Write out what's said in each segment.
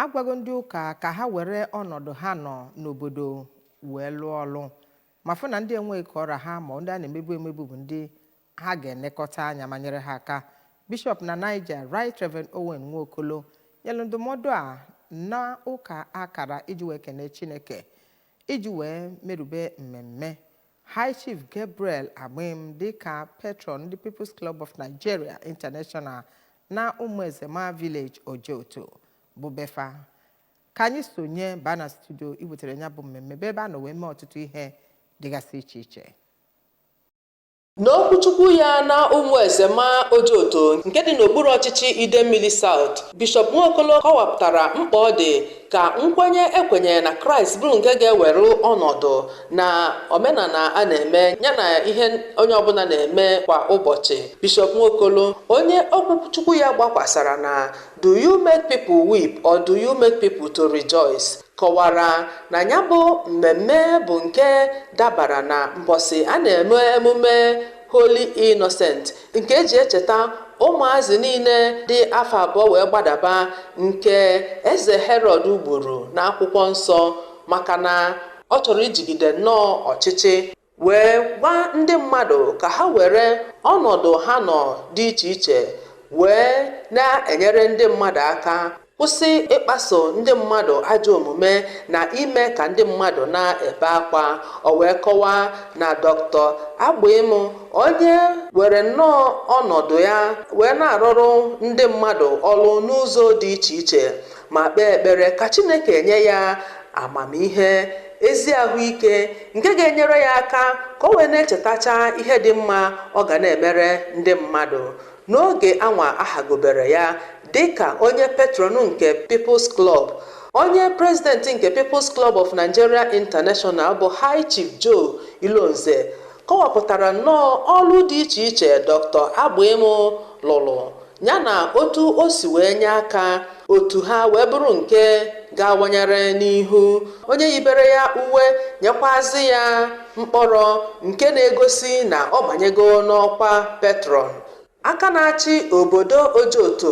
agwago ndị ụka ka ha were ọnọdụ ha nọ n'obodo wee lụọ ọlụ ma fụ na ndị enweghị ka ọra ha ma ndị a na-emebu bụ ndị ha ga-enekọta anya ma nyere ha aka. Bishop na Niger Right Reverend Owen Nwokolo nyelu ndụmọdụ a na ụka akara iji wee kene Chineke iji wee merube mmemme. High Chief Gabriel Agbim Dika Patron the People's Club of Nigeria International na Umuezema Village Ojoto bụ befa ka anyị sonye bana studio ibutere nya bụ mmemme ebe a nọ wee mee ọtụtụ ihe dịgasị iche iche. N'okwuchukwu ya na Umuezema Ojoto nke dị n'okpuru ọchịchị Idemmili South, Bishop Nwokolo kọwapụtara mkpa ọ dị ka nkwenye ekwenye na Kraịst bụrụ nke ga-ewere ọnọdụ na omenala a na-eme yana ihe onye ọbụla na-eme kwa ụbọchị. Bishop Nwokolo, onye okwuchukwu ya gbakwasara na "Do you make people weep or do you make people to rejoice?" kọwara na ya bụ mmemme bụ nke dabara na mbọsị a na-eme emume Holy Innocent nke eji echeta ụmụazị niile dị afọ abụọ wee gbadaba nke eze Herod gburu n'akwụkwọ nsọ maka na ọ chọrọ ijigide nnọọ ọchịchị wee gwa ndị mmadụ ka ha were ọnọdụ ha nọ dị iche iche wee na-enyere ndị mmadụ aka, kwụsị ịkpaso ndị mmadụ ajọ omume na ime ka ndị mmadụ na-ebe akwa. O wee kọwaa na Dr. Agbim, onye were nnọọ ọnọdụ ya wee na-arụrụ ndị mmadụ ọrụ n'ụzọ dị iche iche ma kpee ekpere ka Chineke nye ya amamihe, ezi ahụike nke ga-enyere ya aka ka o wee na-echetacha ihe dị mma ọ ga na-emere ndị mmadụ. N'oge anwa ahagobere ya dịka onye patron nke People's Club, onye president nke People's Club of Nigeria International bụ High Chief Joe Ilonze kọwapụtara nnọọ ọrụ dị iche iche Dr. Agbim lụrụ yana otu o si wee nye aka otu ha wee bụrụ nke ga-awanyere n'ihu. Onye yibere ya uwe nyekwazi ya mkpọrọ nke na-egosi na ọ banyego n'ọkwa Patron. Aka na-achị obodo Ojoto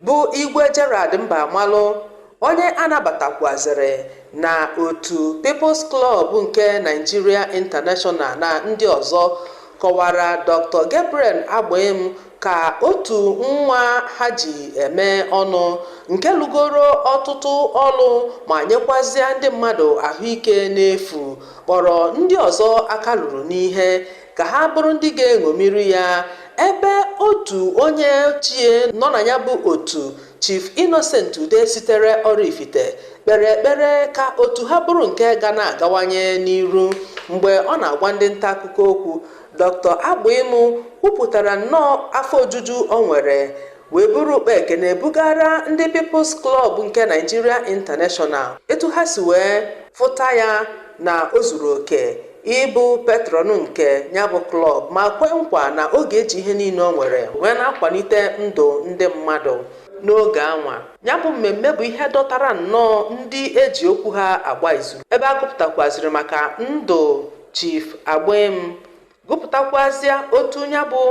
bụ Igwe Gerald Mbamalụ, onye anabatakwaziri na otu People's Club nke Nigeria International na ndị ọzọ, kọwara Dr. Gabriel Agbim ka otu nwa ha ji eme ọnụ nke lụgoro ọtụtụ ọlụ ma nyekwazịa ndị mmadụ ahụike n'efu, kpọrọ ndị ọzọ aka lụrụ n'ihe ka ha bụrụ ndị ga-eṅomiri ya. Ebe otu onye ochie nọ na ya bụ otu Chief Innocent Ude sitere Oraifite kpere ekpere ka otu ha bụrụ nke ga na-agawanye n'iru. Mgbe ọ na-agwa ndị nta akụkọ okwu, Dr. Agbim kwupụtara nnọọ afọ ojuju o nwere wee bụrụ ukpe ekene bugara ndị People's Club nke Nigeria International etu ha si wee fụta ya na o zuru oke ịbụ patron nke nyabụ klọb ma kwe nkwa na ọ ga-eji ihe niile o nwere wee na-akwalite ndụ ndị mmadụ n'oge anwa. Nyabụ mmemme bụ ihe dọtara nnọọ ndị eji okwu ha agba izu, ebe a gụpụtakwaziri maka ndụ Chief Agbim, gụpụtakwazịa otu nyabụ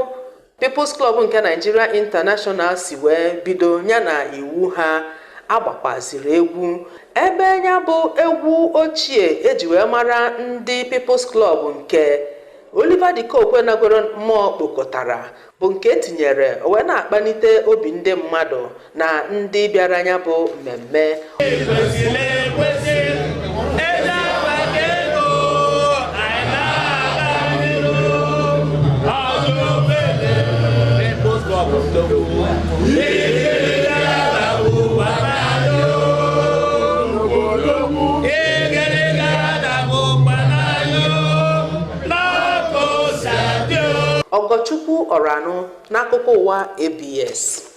People's Club nke Nigeria International si wee bido yana iwu ha agbakwaziri egwu, ebe ya bụ egwu ochie eji wee mara ndị People's Club nke Oliver Dika nagoro mmụọ kpokọtara bụ nke etinyere wee na-akpanite obi ndị mmadụ na ndị bịara ya bụ mmemme. Ogochukwu Oranụ n'akụkọ ụwa ABS.